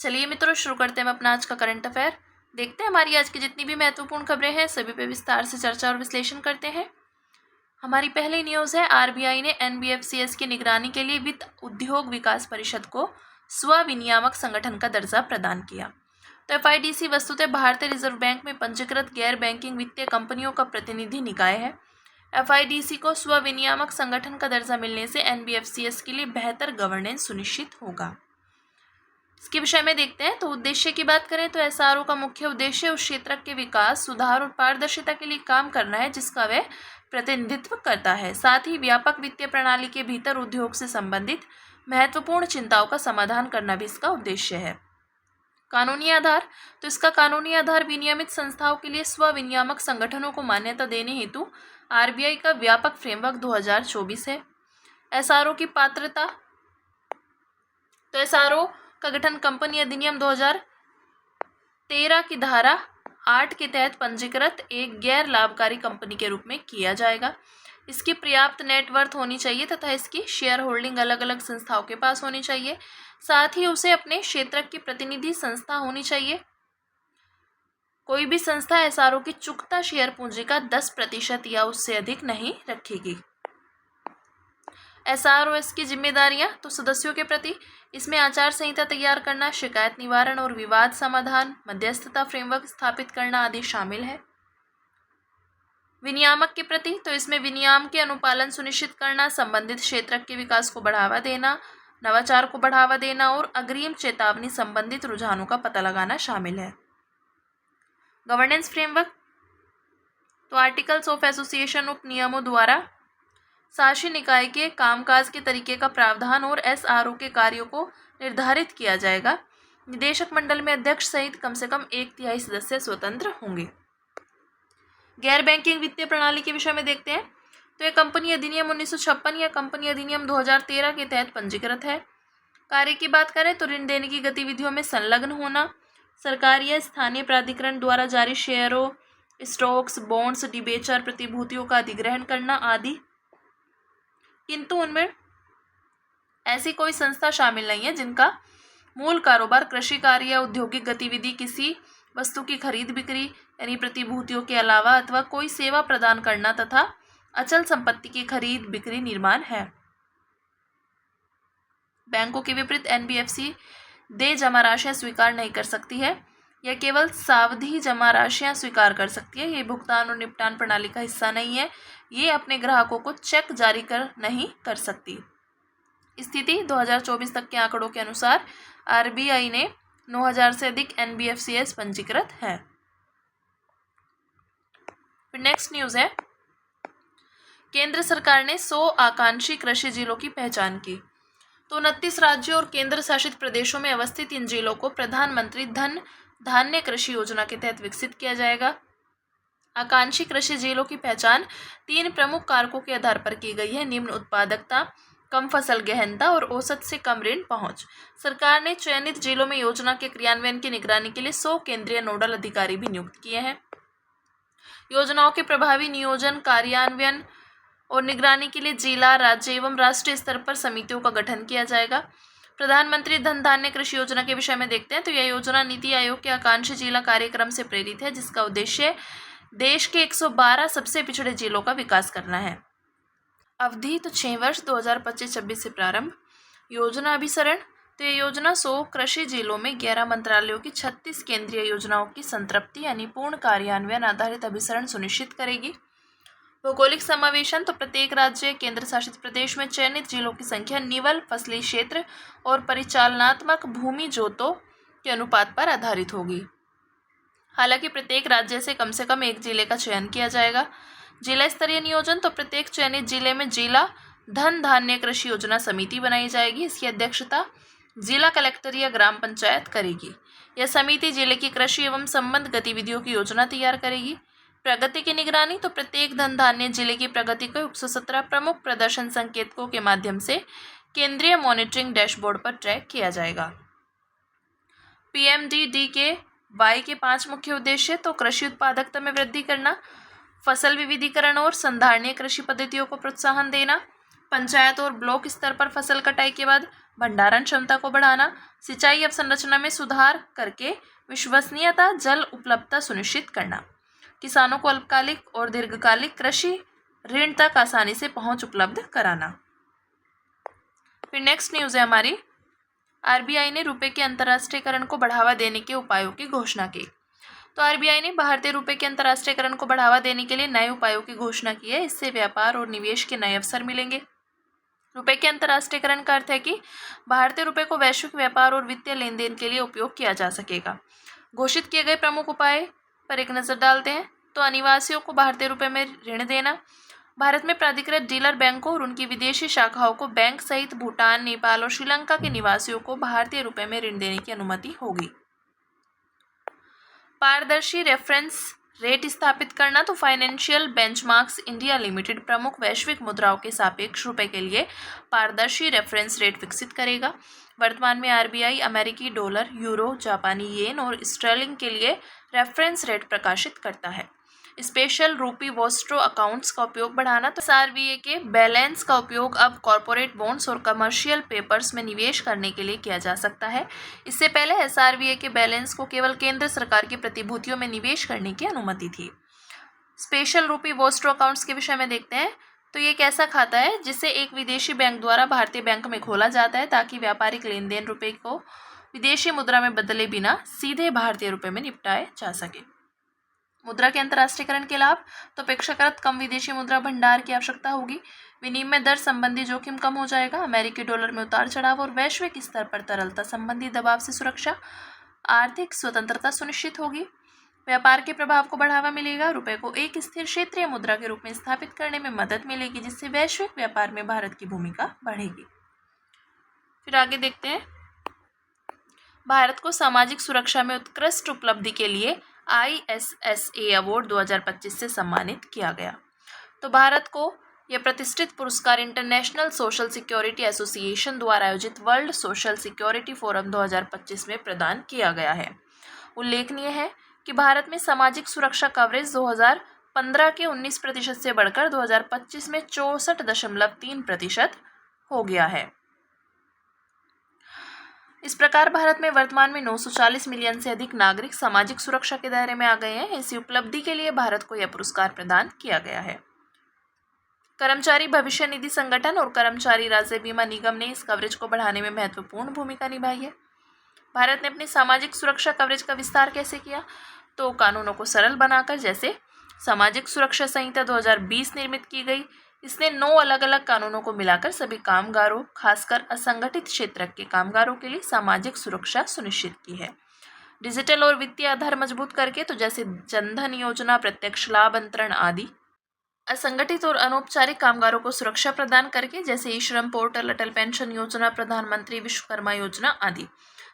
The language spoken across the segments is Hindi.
चलिए मित्रों, शुरू करते हैं हम अपना आज का करंट अफेयर। देखते हैं हमारी आज की जितनी भी महत्वपूर्ण खबरें हैं सभी पे विस्तार से चर्चा और विश्लेषण करते हैं। हमारी पहली न्यूज़ है, आरबीआई ने एनबीएफसीएस की निगरानी के लिए वित्त उद्योग विकास परिषद को स्वविनियामक संगठन का दर्जा प्रदान किया। तो एफआईडीसी वस्तुतः भारतीय रिजर्व बैंक में पंजीकृत गैर बैंकिंग वित्तीय कंपनियों का प्रतिनिधि निकाय है। एफआईडीसी को स्वविनियामक संगठन का दर्जा मिलने से एनबीएफसीएस के लिए बेहतर गवर्नेंस सुनिश्चित होगा। इसके विषय में देखते हैं। तो उद्देश्य की बात करें तो एसआरओ का मुख्य उद्देश्य उस क्षेत्र के विकास, सुधार और पारदर्शिता के लिए काम करना है जिसका वह प्रतिनिधित्व करता है। साथ ही व्यापक वित्तीय प्रणाली के भीतर उद्योग से संबंधित महत्वपूर्ण चिंताओं का समाधान करना भी इसका उद्देश्य है। कानूनी आधार, तो इसका कानूनी आधार विनियमित संस्थाओं के लिए स्वविनियामक संगठनों को मान्यता देने हेतु आरबीआई का व्यापक फ्रेमवर्क 2024 है। एसआरओ की पात्रता, तो एसआरओ का गठन कंपनी अधिनियम 2013 की धारा 8 के तहत पंजीकृत एक गैर लाभकारी कंपनी के रूप में किया जाएगा। इसकी पर्याप्त नेटवर्थ होनी चाहिए तथा इसकी शेयर होल्डिंग अलग अलग संस्थाओं के पास होनी चाहिए। साथ ही उसे अपने क्षेत्र की प्रतिनिधि संस्था होनी चाहिए। कोई भी संस्था एसआरओ की चुकता शेयर पूंजी का 10% या उससे अधिक नहीं रखेगी। एसआरओएस की जिम्मेदारियां, तो सदस्यों के प्रति इसमें आचार संहिता तैयार करना, शिकायत निवारण और विवाद समाधान, मध्यस्थता फ्रेमवर्क स्थापित करना आदि शामिल है। विनियामक के प्रति, तो इसमें विनियम के अनुपालन सुनिश्चित करना, संबंधित क्षेत्र के विकास को बढ़ावा देना, नवाचार को बढ़ावा देना और अग्रिम चेतावनी संबंधित रुझानों का पता लगाना शामिल है। गवर्नेंस फ्रेमवर्क, तो आर्टिकल्स ऑफ एसोसिएशन उप नियमों द्वारा शासी निकाय के कामकाज के तरीके का प्रावधान और एसआरओ के कार्यों को निर्धारित किया जाएगा। निदेशक मंडल में अध्यक्ष सहित कम से कम 1/3 सदस्य स्वतंत्र होंगे। गैर बैंकिंग वित्तीय प्रणाली के विषय में देखते हैं। तो यह कंपनी अधिनियम 1956 या कंपनी अधिनियम 2013 के तहत पंजीकृत है। कार्य की बात करें तो ऋण देने की गतिविधियों में संलग्न होना, सरकारी या स्थानीय प्राधिकरण द्वारा जारी शेयरों, स्टॉक्स, बॉन्ड्स, डिबेंचर, प्रतिभूतियों का अधिग्रहण करना आदि। किंतु उनमें ऐसी कोई संस्था शामिल नहीं है जिनका मूल कारोबार कृषि कार्य या औद्योगिक गतिविधि, किसी वस्तु की खरीद बिक्री यानी प्रतिभूतियों के अलावा अथवा कोई सेवा प्रदान करना तथा अचल संपत्ति की खरीद बिक्री निर्माण है। बैंकों के विपरीत एनबीएफसी देय जमा राशियां स्वीकार नहीं कर सकती है। यह केवल सावधि जमा राशियां स्वीकार कर सकती है। ये भुगतान और निपटान प्रणाली का हिस्सा नहीं है। ये अपने ग्राहकों को चेक जारी नहीं कर सकती। स्थिति 2024 तक के आंकड़ों के अनुसार आरबीआई ने 9000 से अधिक एनबीएफसीएस पंजीकृत है। फिर नेक्स्ट न्यूज़ है, केंद्र सरकार ने 100 आकांक्षी कृषि जिलों की पहचान की। तो 29 राज्यों और केंद्र शासित प्रदेशों में अवस्थित इन जिलों को प्रधानमंत्री धन धान्य कृषि योजना के तहत विकसित किया जाएगा। आकांक्षी कृषि जिलों की पहचान 3 प्रमुख कारकों के आधार पर की गई है: निम्न उत्पादकता, कम फसल गहनता और औसत से कम ऋण पहुंच। सरकार ने चयनित जिलों में योजना के क्रियान्वयन की निगरानी के लिए 100 केंद्रीय नोडल अधिकारी भी नियुक्त किए हैं। योजनाओं के प्रभावी नियोजन, कार्यान्वयन और निगरानी के लिए जिला, राज्य एवं राष्ट्रीय स्तर पर समितियों का गठन किया जाएगा। प्रधानमंत्री धन धान्य कृषि योजना के विषय में देखते हैं। तो यह योजना नीति आयोग के आकांक्षी जिला कार्यक्रम से प्रेरित है, जिसका उद्देश्य देश के 112 सबसे पिछड़े जिलों का विकास करना है। अवधि तो 6 वर्ष 2025-26 से प्रारंभ। योजना अभिसरण, तो यह योजना 100 कृषि जिलों में 11 मंत्रालयों की 36 केंद्रीय योजनाओं की संतृप्ति यानी पूर्ण कार्यान्वयन आधारित अभिसरण सुनिश्चित करेगी। भौगोलिक समावेशन, तो प्रत्येक राज्य केंद्र शासित प्रदेश में चयनित जिलों की संख्या निवल फसली क्षेत्र और परिचालनात्मक भूमि जोतों के अनुपात पर आधारित होगी। हालांकि प्रत्येक राज्य से कम एक जिले का चयन किया जाएगा। जिला स्तरीय नियोजन, तो प्रत्येक चयनित जिले में जिला धन धान्य कृषि योजना समिति बनाई जाएगी। इसकी अध्यक्षता जिला कलेक्टर या ग्राम पंचायत करेगी। यह समिति जिले की कृषि एवं संबद्ध गतिविधियों की योजना तैयार करेगी। प्रगति की निगरानी, तो प्रत्येक धन धान्य जिले की प्रगति को 117 प्रमुख प्रदर्शन संकेतकों के माध्यम से केंद्रीय मॉनिटरिंग डैशबोर्ड पर ट्रैक किया जाएगा। पीएमडीडीकेवाई के 5 मुख्य उद्देश्य, तो कृषि उत्पादकता में वृद्धि करना, फसल विविधीकरण और संधारणीय कृषि पद्धतियों को प्रोत्साहन देना, पंचायत और ब्लॉक स्तर पर फसल कटाई के बाद भंडारण क्षमता को बढ़ाना, सिंचाई अवसंरचना में सुधार करके विश्वसनीयता जल उपलब्धता सुनिश्चित करना, किसानों को अल्पकालिक और दीर्घकालिक कृषि ऋण तक आसानी से पहुंच उपलब्ध कराना। फिर नेक्स्ट न्यूज़ है हमारी, आरबीआई ने रुपए के अंतर्राष्ट्रीयकरण को बढ़ावा देने के उपायों की घोषणा की। तो आरबीआई ने भारतीय रुपए के अंतर्राष्ट्रीयकरण को बढ़ावा देने के लिए नए उपायों की घोषणा की है। इससे व्यापार और निवेश के नए अवसर मिलेंगे। रुपए के अंतर्राष्ट्रीयकरण का अर्थ है कि भारतीय रुपए को वैश्विक व्यापार और वित्तीय लेन देन के लिए उपयोग किया जा सकेगा। घोषित किए गए प्रमुख उपाय पर एक नज़र डालते हैं। तो अनिवासियों को भारतीय रुपए में ऋण देना, भारत में प्राधिकृत डीलर बैंकों और उनकी विदेशी शाखाओं को बैंक सहित भूटान, नेपाल और श्रीलंका के निवासियों को भारतीय रुपए में ऋण देने की अनुमति होगी। पारदर्शी रेफरेंस रेट स्थापित करना, तो फाइनेंशियल बेंचमार्क्स इंडिया लिमिटेड प्रमुख वैश्विक मुद्राओं के सापेक्ष रुपए के लिए पारदर्शी रेफरेंस रेट विकसित करेगा। वर्तमान में आरबीआई अमेरिकी डॉलर, यूरो, जापानी येन और स्टर्लिंग के लिए रेफरेंस रेट प्रकाशित करता है। स्पेशल रूपी वॉस्ट्रो अकाउंट्स का उपयोग बढ़ाना, तो एसआरबीए के बैलेंस का उपयोग अब कॉरपोरेट बॉन्ड्स और कमर्शियल पेपर्स में निवेश करने के लिए किया जा सकता है। इससे पहले एसआरबीए के बैलेंस को केवल केंद्र सरकार की प्रतिभूतियों में निवेश करने की अनुमति थी। स्पेशल रूपी वॉस्ट्रो अकाउंट्स के विषय में देखते हैं। तो ये एक ऐसा खाता है जिसे एक विदेशी बैंक द्वारा भारतीय बैंक में खोला जाता है ताकि व्यापारिक लेन देन रुपये को विदेशी मुद्रा में बदले बिना सीधे भारतीय रुपये में निपटाए जा सके। मुद्रा के अंतर्राष्ट्रीयकरण के लाभ, तो अपेक्षाकृत कम विदेशी मुद्रा भंडार की आवश्यकता होगी। विनिमय दर संबंधी जोखिम कम हो जाएगा। अमेरिकी डॉलर में उतार चढ़ाव और वैश्विक स्तर पर तरलता संबंधी दबाव से सुरक्षा, आर्थिक स्वतंत्रता सुनिश्चित होगी। व्यापार के प्रभाव को बढ़ावा मिलेगा। रुपए को एक स्थिर क्षेत्रीय मुद्रा के रूप में स्थापित करने में मदद मिलेगी, जिससे वैश्विक व्यापार में भारत की भूमिका बढ़ेगी। फिर आगे देखते हैं, भारत को सामाजिक सुरक्षा में उत्कृष्ट उपलब्धि के लिए ISSA अवार्ड 2025 से सम्मानित किया गया। तो भारत को यह प्रतिष्ठित पुरस्कार इंटरनेशनल सोशल सिक्योरिटी एसोसिएशन द्वारा आयोजित वर्ल्ड सोशल सिक्योरिटी फोरम 2025 में प्रदान किया गया है। उल्लेखनीय है कि भारत में सामाजिक सुरक्षा कवरेज 2015 के 19% से बढ़कर 2025 में 64.3% हो गया है। इस प्रकार भारत में वर्तमान में 940 मिलियन से अधिक नागरिक सामाजिक सुरक्षा के दायरे में आ गए हैं। इसी उपलब्धि के लिए भारत को यह पुरस्कार प्रदान किया गया है। कर्मचारी भविष्य निधि संगठन और कर्मचारी राज्य बीमा निगम ने इस कवरेज को बढ़ाने में महत्वपूर्ण भूमिका निभाई है। भारत ने अपनी सामाजिक सुरक्षा कवरेज का विस्तार कैसे किया? तो कानूनों को सरल बनाकर, जैसे सामाजिक सुरक्षा संहिता 2020 निर्मित की गई। इसने 9 अलग अलग कानूनों को मिलाकर सभी कामगारों, खासकर असंगठित क्षेत्र के कामगारों के लिए सामाजिक सुरक्षा सुनिश्चित की है। डिजिटल और वित्तीय आधार मजबूत करके, तो जैसे जनधन योजना, प्रत्यक्ष लाभ अंतरण आदि। असंगठित और अनौपचारिक कामगारों को सुरक्षा प्रदान करके, जैसे ई श्रम पोर्टल, अटल पेंशन योजना, प्रधानमंत्री विश्वकर्मा योजना आदि।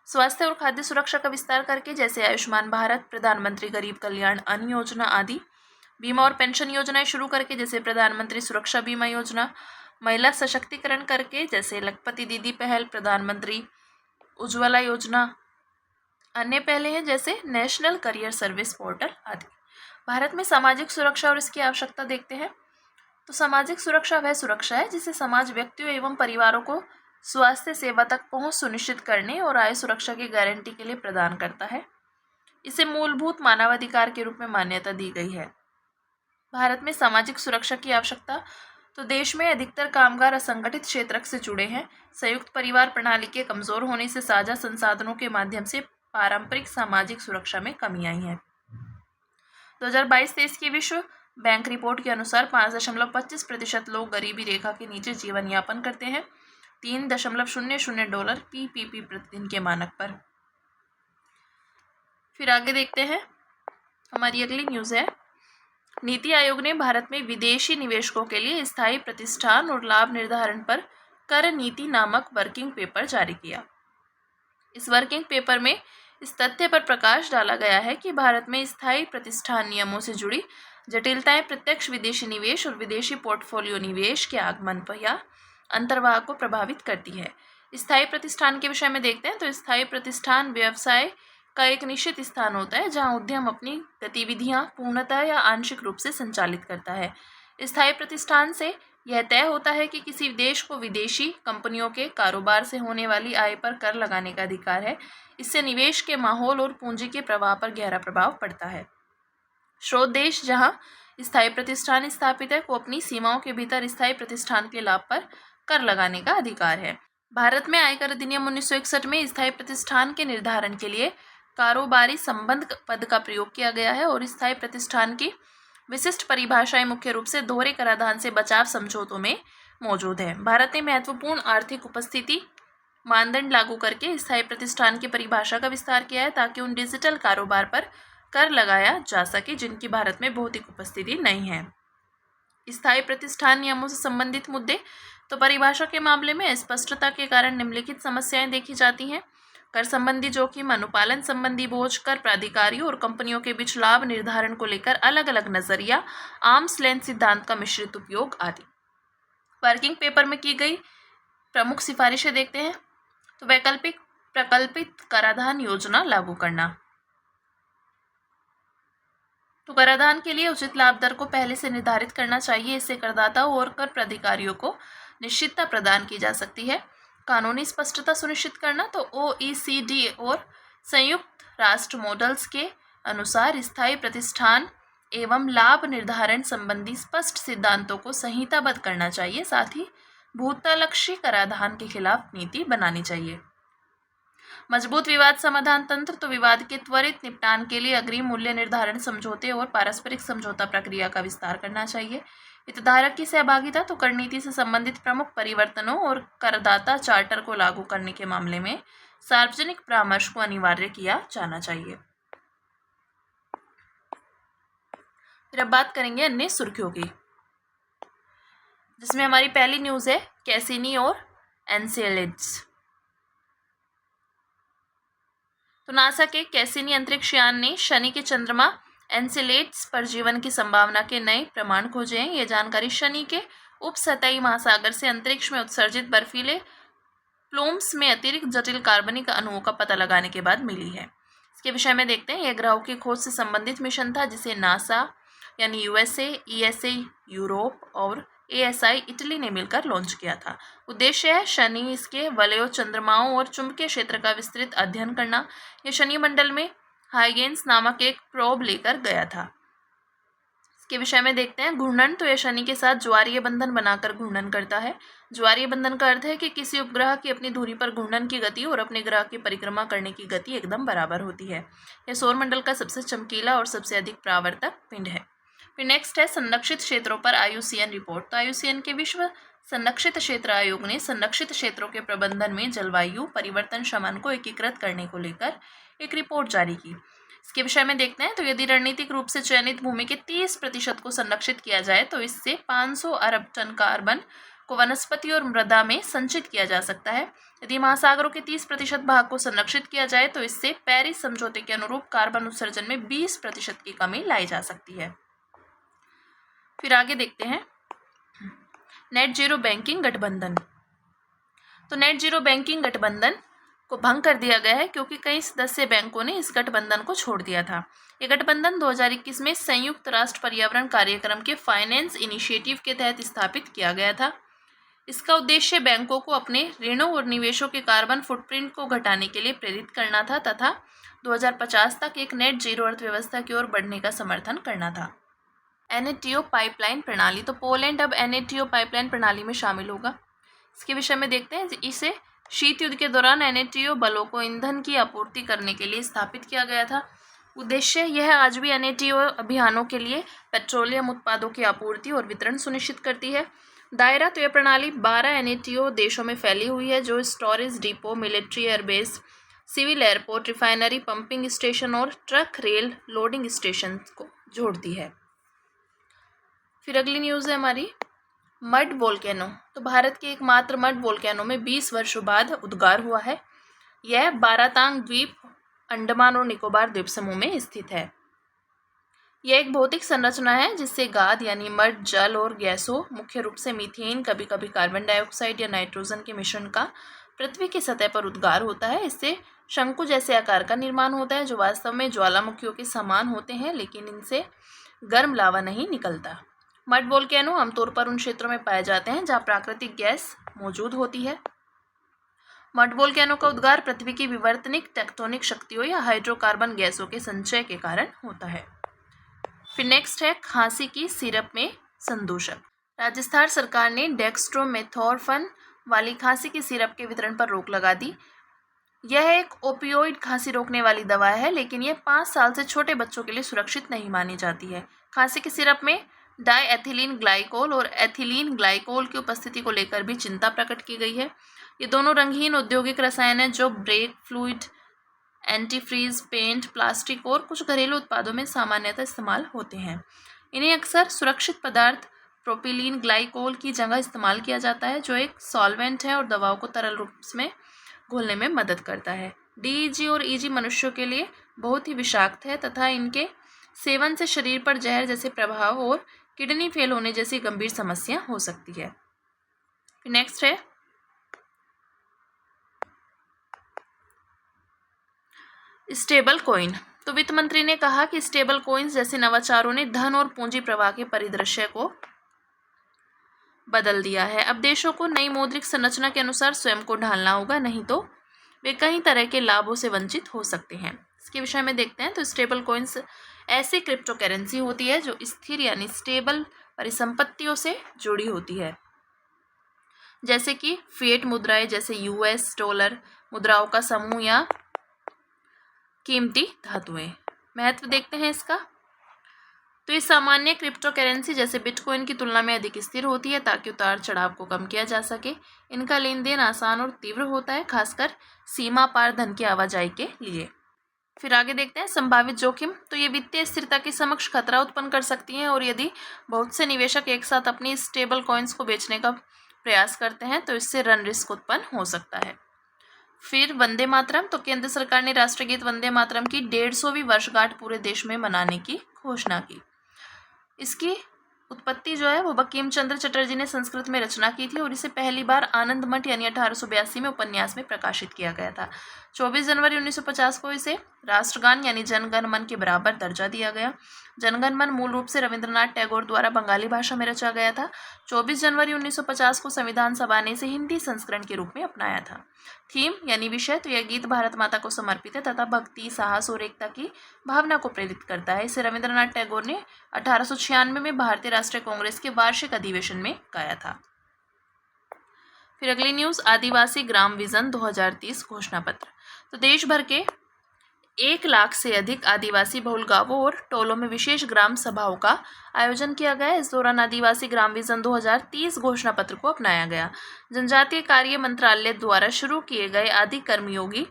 स्वास्थ्य और खाद्य सुरक्षा का विस्तार करके, जैसे आयुष्मान भारत, प्रधानमंत्री गरीब कल्याण अन्न योजना आदि। बीमा और पेंशन योजनाएं शुरू करके, जैसे प्रधानमंत्री सुरक्षा बीमा योजना। महिला सशक्तिकरण करके, जैसे लखपति दीदी पहल, प्रधानमंत्री उज्ज्वला योजना। अन्य पहले हैं जैसे नेशनल करियर सर्विस पोर्टल आदि। भारत में सामाजिक सुरक्षा और इसकी आवश्यकता देखते हैं। तो सामाजिक सुरक्षा वह सुरक्षा है जिसे समाज व्यक्तियों एवं परिवारों को स्वास्थ्य सेवा तक पहुंच सुनिश्चित करने और आय सुरक्षा की गारंटी के लिए प्रदान करता है। इसे मूलभूत मानवाधिकार के रूप में मान्यता दी गई है। भारत में सामाजिक सुरक्षा की आवश्यकता, तो देश में अधिकतर कामगार असंगठित क्षेत्र से जुड़े हैं। संयुक्त परिवार प्रणाली के कमजोर होने से साझा संसाधनों के माध्यम से पारंपरिक सामाजिक सुरक्षा में कमी आई है। 2022-23 की विश्व बैंक रिपोर्ट के अनुसार 5.25% लोग गरीबी रेखा के नीचे जीवन यापन करते हैं। $3.00 PPP प्रतिदिन के मानक पर। फिर आगे देखते हैं, हमारी अगली न्यूज़ है, नीति आयोग ने भारत में विदेशी निवेशकों के लिए स्थायी प्रतिष्ठान और लाभ निर्धारण पर कर नीति नामक वर्किंग पेपर जारी किया। इस वर्किंग पेपर में इस तथ्य पर प्रकाश डाला गया है कि भारत में स्थायी प्रतिष्ठान नियमों से जुड़ी जटिलताएं प्रत्यक्ष विदेशी निवेश और विदेशी पोर्टफोलियो निवेश के आगमन पर या अंतर्वाह को प्रभावित करती है। स्थायी प्रतिष्ठान के विषय में देखते हैं। तो स्थायी प्रतिष्ठान व्यवसाय का एक निश्चित स्थान होता है जहां उद्यम अपनी गतिविधियां पूर्णतः या आंशिक रूप से संचालित करता है। स्थायी प्रतिष्ठान से यह तय होता है कि किसी देश को विदेशी कंपनियों के कारोबार से होने वाली आय पर कर लगाने का अधिकार है। इससे निवेश के माहौल और पूंजी के प्रवाह पर गहरा प्रभाव पड़ता है। स्रोत देश जहां स्थायी प्रतिष्ठान स्थापित है को अपनी सीमाओं के भीतर स्थायी प्रतिष्ठान के लाभ पर कर लगाने का अधिकार है। भारत में आयकर अधिनियम 1961 में स्थायी प्रतिष्ठान के निर्धारण के लिए कारोबारी संबंध पद का प्रयोग किया गया है और स्थायी प्रतिष्ठान की विशिष्ट परिभाषाएं मुख्य रूप से दोहरे कराधान से बचाव समझौतों में मौजूद है। भारत ने महत्वपूर्ण आर्थिक उपस्थिति मानदंड लागू करके स्थायी प्रतिष्ठान की परिभाषा का विस्तार किया है ताकि उन डिजिटल कारोबार पर कर लगाया जा सके जिनकी भारत में भौतिक उपस्थिति नहीं है। स्थायी प्रतिष्ठान नियमों से संबंधित मुद्दे तो परिभाषा के मामले में स्पष्टता के कारण निम्नलिखित समस्याएं देखी जाती हैं। कर संबंधी जोखिम, अनुपालन संबंधी बोझ, कर प्राधिकारियों और कंपनियों के बीच लाभ निर्धारण को लेकर अलग अलग नजरिया, आर्म्स लेंथ सिद्धांत का मिश्रित उपयोग आदि। वर्किंग पेपर में की गई प्रमुख सिफारिशें देखते हैं। तो वैकल्पिक प्रकल्पित कराधान योजना लागू करना। तो कराधान के लिए उचित लाभ दर को पहले से निर्धारित करना चाहिए। इससे करदाताओं और कर प्राधिकारियों को निश्चितता प्रदान की जा सकती है। कानूनी स्पष्टता सुनिश्चित करना। तो OECD और संयुक्त राष्ट्र मॉडल्स के अनुसार स्थायी प्रतिष्ठान एवं लाभ निर्धारण संबंधी स्पष्ट सिद्धांतों को संहिताबद्ध करना चाहिए। साथ ही भूतलक्षी कराधान के खिलाफ नीति बनानी चाहिए। मजबूत विवाद समाधान तंत्र। तो विवाद के त्वरित निपटान के लिए अग्रिम मूल्य निर्धारण समझौते और पारस्परिक समझौता प्रक्रिया का विस्तार करना चाहिए। हितधारक की सहभागिता। तो कर नीति से संबंधित प्रमुख परिवर्तनों और करदाता चार्टर को लागू करने के मामले में सार्वजनिक परामर्श को अनिवार्य किया जाना चाहिए। फिर अब बात करेंगे अन्य सुर्खियों की, जिसमें हमारी पहली न्यूज है कैसिनी और एनसेलेड्स। तो नासा के कैसिनी अंतरिक्ष यान ने शनि के चंद्रमा एनसेलेड्स पर जीवन की संभावना के नए प्रमाण खोजे हैं। ये जानकारी शनि के उपसतही महासागर से अंतरिक्ष में उत्सर्जित बर्फीले प्लूम्स में अतिरिक्त जटिल कार्बनिक अणुओं का पता लगाने के बाद मिली है। इसके विषय में देखते हैं। यह ग्रहों की खोज से संबंधित मिशन था जिसे नासा यानी USA, ESA यूरोप और ASI इटली ने मिलकर लॉन्च किया था। उद्देश्य है शनि, इसके वलयों, चंद्रमाओं और चुंबकीय क्षेत्र का विस्तृत अध्ययन करना। यह शनि मंडल में हाइगेन्स नामक एक प्रोब लेकर गया था। इसके विषय में देखते हैं। घूर्णन। तो यह शनि के साथ ज्वारीय बंधन बनाकर घूर्णन करता है। ज्वारीय बंधन का अर्थ है कि किसी उपग्रह की अपनी धुरी पर घूर्णन की गति और अपने ग्रह की परिक्रमा करने की गति एकदम बराबर होती है। यह सौरमंडल का सबसे चमकीला और सबसे अधिक परावर्तक पिंड है। फिर नेक्स्ट है संरक्षित क्षेत्रों पर IUCN रिपोर्ट। तो IUCN के विश्व संरक्षित क्षेत्र आयोग ने संरक्षित क्षेत्रों के प्रबंधन में जलवायु परिवर्तन शमन को एकीकृत करने को लेकर एक रिपोर्ट जारी की। इसके विषय में देखते हैं। तो यदि रणनीतिक रूप से चयनित भूमि के 30% को संरक्षित किया जाए तो इससे 500 अरब टन कार्बन को वनस्पति और मृदा में संचित किया जा सकता है। यदि महासागरों के 30% भाग को संरक्षित किया जाए तो इससे पेरिस समझौते के अनुरूप कार्बन उत्सर्जन में 20% की कमी लाई जा सकती है। फिर आगे देखते हैं नेट जीरो बैंकिंग गठबंधन। तो नेट जीरो बैंकिंग गठबंधन को भंग कर दिया गया है क्योंकि कई सदस्य बैंकों ने इस गठबंधन को छोड़ दिया था। यह गठबंधन 2021 में संयुक्त राष्ट्र पर्यावरण कार्यक्रम के फाइनेंस इनिशिएटिव के तहत स्थापित किया गया था। इसका उद्देश्य बैंकों को अपने ऋणों और निवेशों के कार्बन फुटप्रिंट को घटाने के लिए प्रेरित करना था तथा 2050 तक एक नेट जीरो अर्थव्यवस्था की ओर बढ़ने का समर्थन करना था। NATO पाइपलाइन प्रणाली। तो पोलैंड अब NATO पाइपलाइन प्रणाली में शामिल होगा। इसके विषय में देखते हैं। इसे शीत युद्ध के दौरान NATO बलों को ईंधन की आपूर्ति करने के लिए स्थापित किया गया था। उद्देश्य यह आज भी NATO अभियानों के लिए पेट्रोलियम उत्पादों की आपूर्ति और वितरण सुनिश्चित करती है। दायरा। तो यह प्रणाली 12 NATO देशों में फैली हुई है जो storage depot, military airbase, civil airport, refinery, pumping station और ट्रक रेल लोडिंग स्टेशन को जोड़ती है। फिर अगली न्यूज़ है हमारी मड वोल्केनो। तो भारत के एकमात्र मड वोल्केनो में 20 वर्षों बाद उद्गार हुआ है। यह बारातांग द्वीप, अंडमान और निकोबार द्वीप समूह में स्थित है। यह एक भौतिक संरचना है जिससे गाद यानी मड, जल और गैसों, मुख्य रूप से मीथेन, कभी कभी कार्बन डाइऑक्साइड या नाइट्रोजन के मिश्रण का पृथ्वी की सतह पर उद्गार होता है। इससे शंकु जैसे आकार का निर्माण होता है जो वास्तव में ज्वालामुखियों के समान होते हैं, लेकिन इनसे गर्म लावा नहीं निकलता। मड वोल्केनो आमतौर पर उन क्षेत्रों में पाए जाते हैं जहाँ प्राकृतिक गैस मौजूद होती है। मड वोल्केनो का उद्गार पृथ्वी की विवर्तनिक टेक्टोनिक शक्तियों या हाइड्रोकार्बन गैसों के संचय के कारण होता है। फिर नेक्स्ट है खांसी की सिरप में संदूषक। राजस्थान सरकार ने डेक्स्ट्रोमेथोर्फन वाली खांसी की सिरप के वितरण पर रोक लगा दी। यह एक ओपियोइड खांसी रोकने वाली दवा है, लेकिन यह 5 साल से छोटे बच्चों के लिए सुरक्षित नहीं मानी जाती है। खांसी की सिरप में डाईएथिलीन ग्लाइकोल और एथिलीन ग्लाइकोल की उपस्थिति को लेकर भी चिंता प्रकट की गई है। ये दोनों रंगीन औद्योगिक रसायन हैं जो brake fluid, antifreeze, paint, plastic और कुछ घरेलू उत्पादों में सामान्यतः इस्तेमाल होते हैं। इन्हें अक्सर सुरक्षित पदार्थ प्रोपिलीन ग्लाइकोल की जगह इस्तेमाल किया जाता है, जो एक सॉल्वेंट है और दवाओं को तरल रूप में घोलने में मदद करता है। डीईजी और ईजी मनुष्यों के लिए बहुत ही विषाक्त है तथा इनके सेवन से शरीर पर जहर जैसे प्रभाव और किडनी फेल होने जैसी गंभीर समस्या हो सकती है। नेक्स्ट है स्टेबल कॉइन। तो वित्त मंत्री ने कहा कि स्टेबल कॉइन्स जैसे नवाचारों ने धन और पूंजी प्रवाह के परिदृश्य को बदल दिया है। अब देशों को नई मौद्रिक संरचना के अनुसार स्वयं को ढालना होगा, नहीं तो वे कई तरह के लाभों से वंचित हो सकते हैं। इसके विषय में देखते हैं। तो स्टेबल कॉइन्स ऐसी क्रिप्टो करेंसी होती है जो स्थिर यानी स्टेबल परिसंपत्तियों से जुड़ी होती है, जैसे कि फिएट मुद्राएं जैसे यूएस डॉलर, मुद्राओं का समूह या कीमती धातुएं। महत्व देखते हैं इसका। तो ये सामान्य क्रिप्टो करेंसी जैसे बिटकॉइन की तुलना में अधिक स्थिर होती है ताकि उतार चढ़ाव को कम किया जा सके। इनका लेन देन आसान और तीव्र होता है, खासकर सीमा पार धन की आवाजाही के लिए। फिर आगे देखते हैं संभावित जोखिम। तो ये वित्तीय स्थिरता के समक्ष खतरा उत्पन्न कर सकती हैं और यदि बहुत से निवेशक एक साथ अपनी स्टेबल कॉइन्स को बेचने का प्रयास करते हैं तो इससे रन रिस्क उत्पन्न हो सकता है। फिर वंदे मातरम। तो केंद्र सरकार ने राष्ट्रगीत वंदे मातरम की 150वीं वर्षगांठ पूरे देश में मनाने की घोषणा की। इसकी उत्पत्ति जो है वो बंकिम चंद्र चटर्जी ने संस्कृत में रचना की थी और इसे पहली बार आनंद मठ यानी 1882 में उपन्यास में प्रकाशित किया गया था। 24 जनवरी 1950 को इसे राष्ट्रगान यानी जनगण मन के बराबर दर्जा दिया गया। जनगण मन मूल रूप से रविंद्रनाथ टैगोर द्वारा बंगाली भाषा में रचा गया था। 24 जनवरी 1950 को संविधान सभा ने इसे हिंदी संस्करण के रूप में अपनाया था। थीम यानी विषय। तो यह गीत भारत माता को समर्पित है तथा भक्ति, साहस और एकता की भावना को प्रेरित करता है। इसे रविंद्रनाथ टैगोर ने 1896 में भारतीय राष्ट्रीय कांग्रेस के वार्षिक अधिवेशन में गाया था। फिर अगली न्यूज़ आदिवासी ग्राम विजन 2030 घोषणा पत्र। तो देश भर के 1 लाख से अधिक आदिवासी बहुल गांवों और टोलों में विशेष ग्राम सभाओं का आयोजन किया गया। इस दौरान आदिवासी ग्राम विजन 2030 घोषणा पत्र को अपनाया गया। जनजातीय कार्य मंत्रालय द्वारा शुरू किए गए आदि कर्मयोगी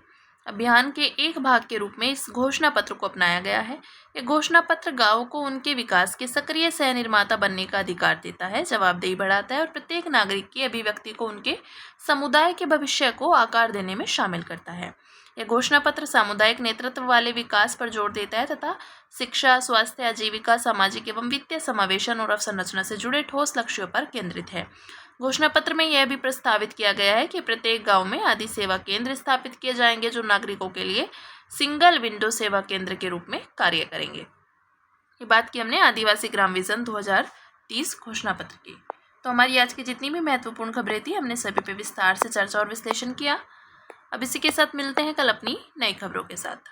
अभियान के एक भाग के रूप में इस घोषणा पत्र को अपनाया गया है। यह घोषणा पत्र गांवों को उनके विकास के सक्रिय सह निर्माता बनने का अधिकार देता है, जवाबदेही बढ़ाता है और प्रत्येक नागरिक की अभिव्यक्ति को उनके समुदाय के भविष्य को आकार देने में शामिल करता है। यह घोषणा पत्र सामुदायिक नेतृत्व वाले विकास पर जोर देता है तथा शिक्षा, स्वास्थ्य, आजीविका, सामाजिक एवं वित्तीय समावेशन और अवसंरचना से जुड़े ठोस लक्ष्यों पर केंद्रित है। घोषणा पत्र में यह भी प्रस्तावित किया गया है कि प्रत्येक गांव में आदि सेवा केंद्र स्थापित किए जाएंगे जो नागरिकों के लिए सिंगल विंडो सेवा केंद्र के रूप में कार्य करेंगे। ये बात की हमने आदिवासी ग्राम विजन 2030 घोषणा पत्र की। तो हमारी आज की जितनी भी महत्वपूर्ण खबरें थी हमने सभी पे विस्तार से चर्चा और विश्लेषण किया। अब इसी के साथ मिलते हैं कल अपनी नई खबरों के साथ।